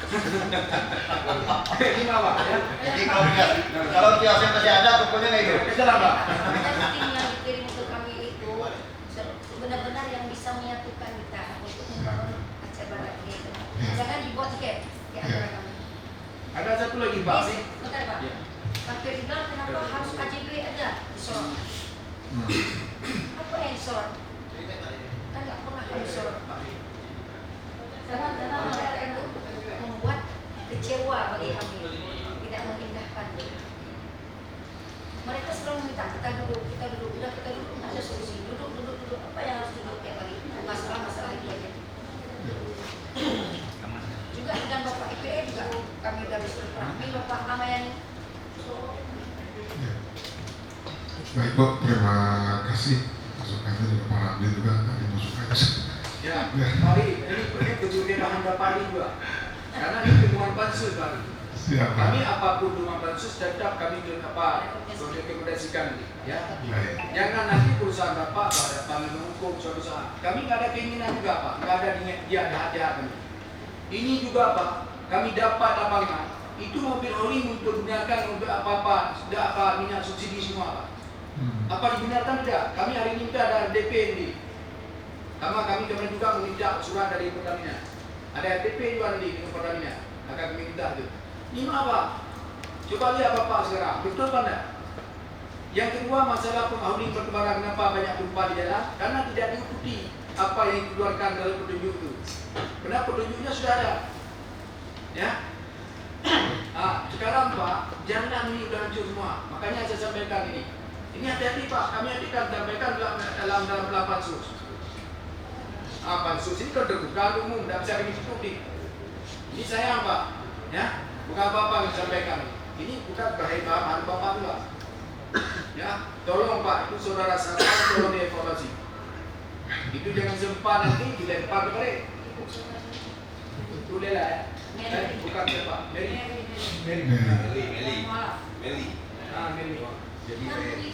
Ini apa? Jadi kalau kiosnya masih ada, tokonya nggak hidup. Itu apa? Ada tim yang dikirim untuk kami itu benar-benar yang bisa menyatukan kita untuk membangun Aceh Barat gitu. Jangan dibuat tiket di antara kami. Ada satu lagi Pak. Yes, bentar Pak. Ya. Pak Firdaus kenapa harus KJB aja di Sorong? Apa yang di Sorong? Kan nggak pernah di Sorong. Karena mereka itu membuat kecewa bagi kami, tidak mengindahkan. Mereka selalu minta kita duduk, udah kita duduk, nggak ada solusi, duduk, apa yang harus duduk tiap hari, masalah itu aja. Juga dengan Bapak IPE juga kami udah bersilaturahmi, Bapak Amayani. Baik Bu, terima kasih masukannya juga Pak Ramli juga tadi masukannya. Ya, mari ini kegembiraan Bapak juga. Karena ini temuan pansus Pak. Siap. Kami apapun temuan pansus tetap kami rekomendasikan ya. Baik. Jangan nanti perusahaan Bapak pada menghukum suatu saat. Kami nggak ada keinginan juga Pak, nggak ada niat jahat kami. Ini juga Pak, kami dapat lapangan. Itu mobil hauling untuk digunakan untuk apa-apa, tidak apa minyak subsidi semua Pak. Apa digunakan tidak? Kami hari ini kita ada DP ini. Kami kemarin juga meminta surat dari Pertamina. Ada DP juga nanti dengan Pertamina. Akan kami minta itu. Ini apa? Coba lihat Bapak sekarang, betul apa enggak? Yang kedua masalah penghauling perkembangan kenapa banyak tumpah di jalan? Karena tidak diikuti apa yang dikeluarkan dalam petunjuk itu. Karena petunjuknya sudah ada. Ya. Sekarang Pak, jalan ini sudah hancur semua. Makanya saya sampaikan ini. Ini hati-hati Pak, kami akan sampaikan dalam pansus. Pansus ini kan terbuka umum, tidak bisa kami tutupi. Ini sayang Pak, ya, bukan apa-apa yang disampaikan. Ini bukan berhebat, Bapak juga. Ya, tolong Pak, itu saudara saya tolong dievaluasi. Itu jangan sempat nanti dilempar ke mereka. Itu Lela ya, bukan siapa, Meli. Meli. Meli. Jadi Meli.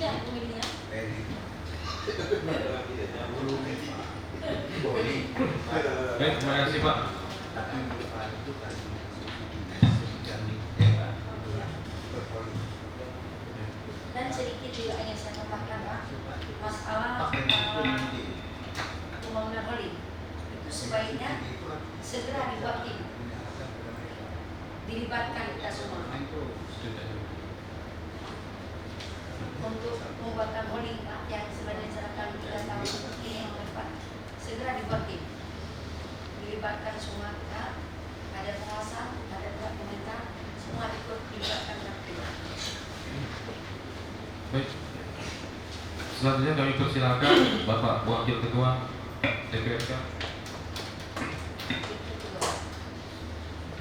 Baik, terima kasih Pak. Dan sedikit juga ingin saya tambahkan Pak, masalah pembangunan hauling itu sebaiknya segera dibuat tim, dilibatkan kita semua untuk membuatkan hauling Pak yang sebenarnya diserahkan 3 tahun ini yang lepas, segera dibuat tim, dilibatkan semua kita, ada pengawasan, ada pemerintah, semua ikut dilibatkan dalam tim. Baik. Selanjutnya kami persilakan Bapak Wakil Ketua DPRK.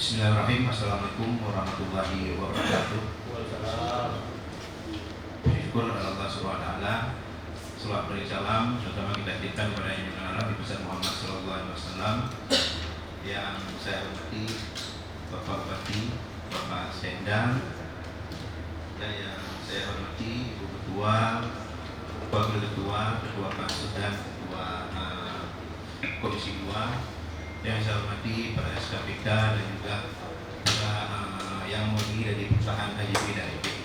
Bismillahirrahmanirrahim. Assalamualaikum warahmatullahi wabarakatuh. Syukur Allah Subhanahu wa taala. Salawat dan salam terutama kita hadirkan kepada yang Nabi besar Muhammad sallallahu alaihi wasallam. Yang saya hormati Bapak Bupati, Bapak Sendang, dan yang saya hormati Ibu Ketua, Wakil Ketua, Ketua Pansus dan Ketua Komisi 2, yang saya hormati para SKPK dan juga yang mewakili dari perusahaan KJB dan IPI.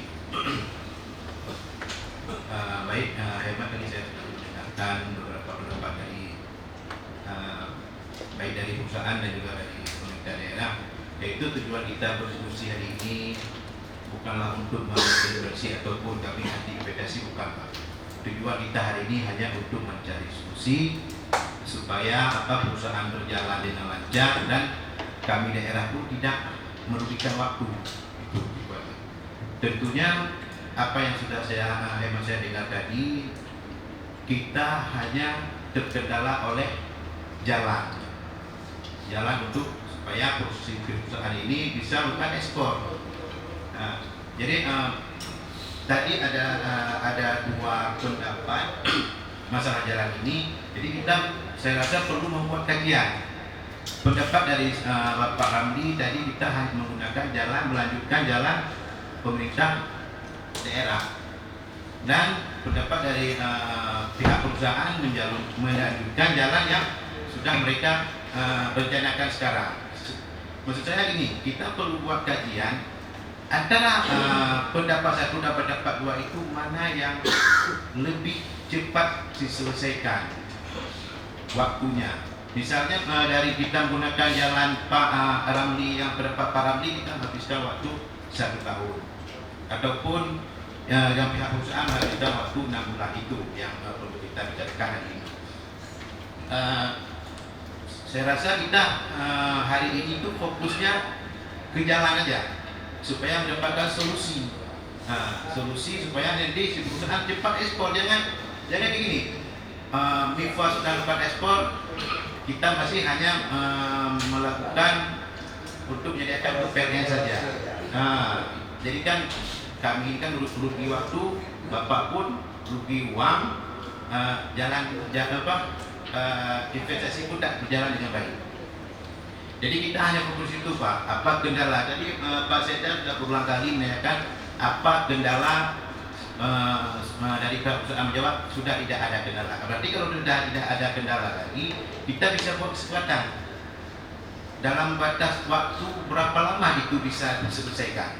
Baik, hemat tadi saya sudah mendengarkan beberapa pendapat dari baik dari perusahaan dan juga dari pemerintah daerah. Yaitu tujuan kita berdiskusi hari ini bukanlah untuk memvalidasi ataupun kami anti impedasi, bukan Pak. Tujuan kita hari ini hanya untuk mencari solusi supaya perusahaan berjalan dengan lancar dan kami daerah pun tidak merugikan waktu. Itu tujuannya. Tentunya apa yang sudah hemat saya dengar tadi, kita hanya terkendala oleh jalan untuk supaya perusahaan ini bisa melakukan ekspor. Jadi tadi ada 2 pendapat masalah jalan ini. Jadi saya rasa perlu membuat kajian. Pendapat dari Bapak Ramli tadi, kita hanya menggunakan melanjutkan jalan pemerintah daerah. Dan pendapat dari pihak perusahaan melanjutkan jalan yang sudah mereka rencanakan sekarang. Maksud saya gini, kita perlu buat kajian antara pendapat satu dan pendapat dua itu mana yang lebih cepat diselesaikan waktunya. Misalnya dari kita menggunakan jalan Pak Ramli, yang pendapat Pak Ramli kita habiskan waktu 1 tahun, ataupun yang pihak perusahaan habiskan waktu 6 bulan, itu yang perlu kita bicarakan hari ini. Saya rasa kita hari ini itu fokusnya ke jalan aja supaya mendapatkan solusi. Solusi supaya nanti si perusahaan cepat ekspor. Jangan begini. MIFA sudah lakukan ekspor, kita masih hanya melakukan untuk menyediakan PPN saja. Jadi kan kami ini kan rugi waktu, Bapak pun rugi uang, investasi pun tak berjalan dengan baik. Jadi kita hanya fokus itu, Pak. Apa kendala? Tadi Pak Seda sudah berulang kali menanyakan apa kendala dari perusahaan menjawab sudah tidak ada kendala. Berarti kalau sudah tidak ada kendala lagi, kita bisa buat kesempatan. Dalam batas waktu berapa lama itu bisa diselesaikan?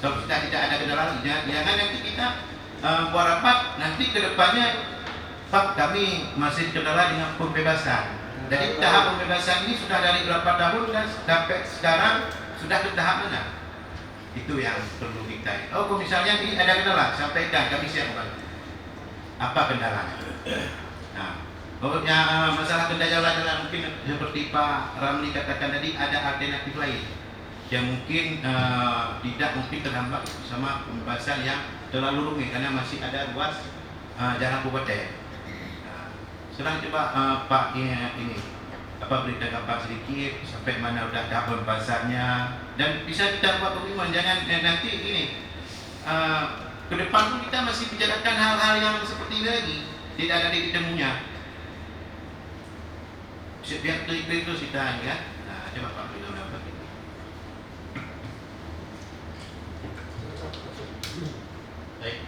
Kalau sudah tidak ada kendala lagi, jangan nanti kita buat rapat, nanti kedepannya Pak, kami masih kendala dengan pembebasan. Jadi tahap pembebasan ini sudah dari berapa tahun dan sampai sekarang sudah ke tahap mana? Itu yang perlu kita. Oh, kalau misalnya ini ada kendala, sampaikan, kami siap membantu. Apa kendalanya? Nah, kalau masalah kendala mungkin seperti Pak Ramli katakan tadi, ada alternatif lain yang mungkin tidak mungkin terhambat sama pembebasan yang terlalu rumit karena masih ada ruas jalan kabupaten. Sekarang coba Pak ini berita gambar sedikit sampai mana udah tahap pembahasannya, dan bisa kita buat komitmen. Jangan nanti ini ke depan pun kita masih bicarakan hal-hal yang seperti ini lagi, tidak ada titik temunya. Biar klik terus kita ya. Nah, coba Pak beritahu apa ini. Baik.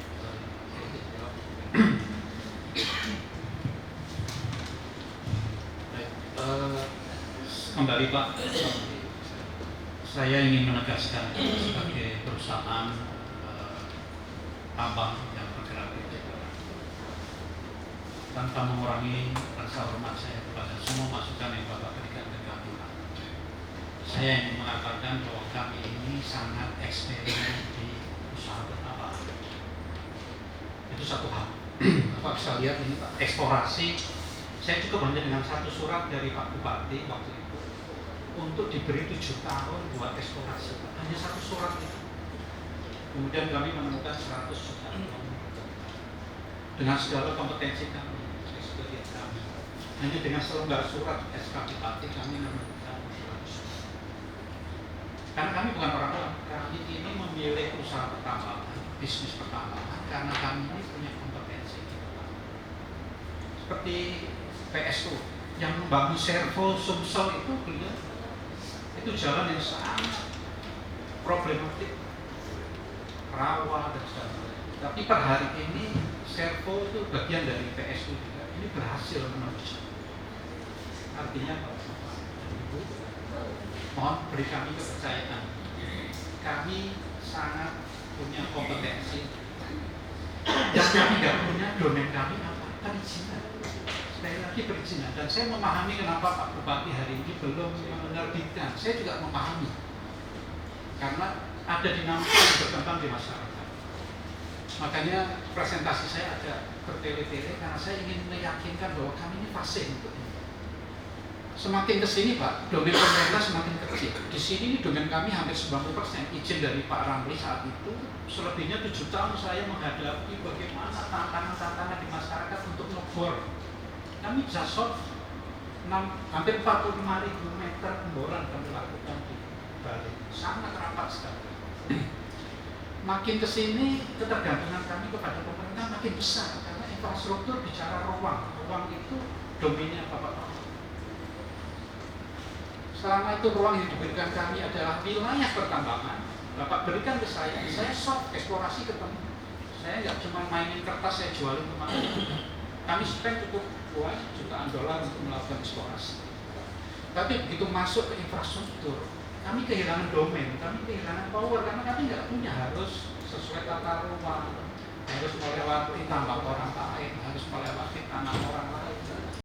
Kembali Pak, saya ingin menegaskan sebagai perusahaan tambang yang bergerak di Jakarta, tanpa mengurangi rasa hormat saya kepada semua masukan yang Bapak berikan ke kami. Saya ingin mengatakan bahwa kami ini sangat eksperimen di usaha pertambangan. Itu satu hal. Bapak bisa lihat ini Pak, eksplorasi. Saya cukup hanya dengan satu surat dari Pak Bupati waktu itu untuk diberi 7 tahun buat eksplorasi. Hanya satu surat itu. Kemudian kami menemukan 100 juta dengan segala kompetensi kami, ekspertise kami. Hanya dengan selembar surat SK Bupati kami menemukan 100 juta. Karena kami bukan orang lain, kami ini memilih usaha pertambangan, bisnis pertambangan, karena kami ini punya kompetensi. Seperti PSU yang membangun servo Sumsel itu jalan yang sangat problematik, rawa dan sebagainya. Tapi per hari ini servo itu bagian dari PSU juga. Ini berhasil menembus. Artinya Ibu, mohon beri kami kepercayaan. Kami sangat punya kompetensi. Yang kami tidak punya domain kami apa? Perizinan. Sekali lagi perizinan, dan saya memahami kenapa Pak Bupati hari ini belum menerbitkan. Saya juga memahami karena ada dinamika yang berkembang di masyarakat. Makanya presentasi saya agak bertele-tele karena saya ingin meyakinkan bahwa kami ini fasih untuk ini. Semakin ke sini Pak, domain pemerintah semakin kecil. Di sini ini domain kami hampir 90%. Izin dari Pak Ramli saat itu, selebihnya 7 tahun saya menghadapi bagaimana tantangan-tantangan di masyarakat untuk ngebor. Kami bisa solve hampir 45.000 meter pemboran kami lakukan di Bali. Sangat rapat sekali. Makin ke sini ketergantungan kami kepada pemerintah makin besar karena infrastruktur bicara ruang. Ruang itu domainnya Bapak. Selama itu ruang yang diberikan kami adalah wilayah pertambangan. Bapak berikan ke saya solve eksplorasi ketemu. Saya nggak cuma mainin kertas saya jualin kemana. Kami spend cukup uang jutaan dolar untuk melakukan eksplorasi. Tapi begitu masuk ke infrastruktur, kami kami kehilangan domain, kami kehilangan power karena kami nggak punya, harus sesuai tata ruang, harus melewati tambak orang lain, harus melewati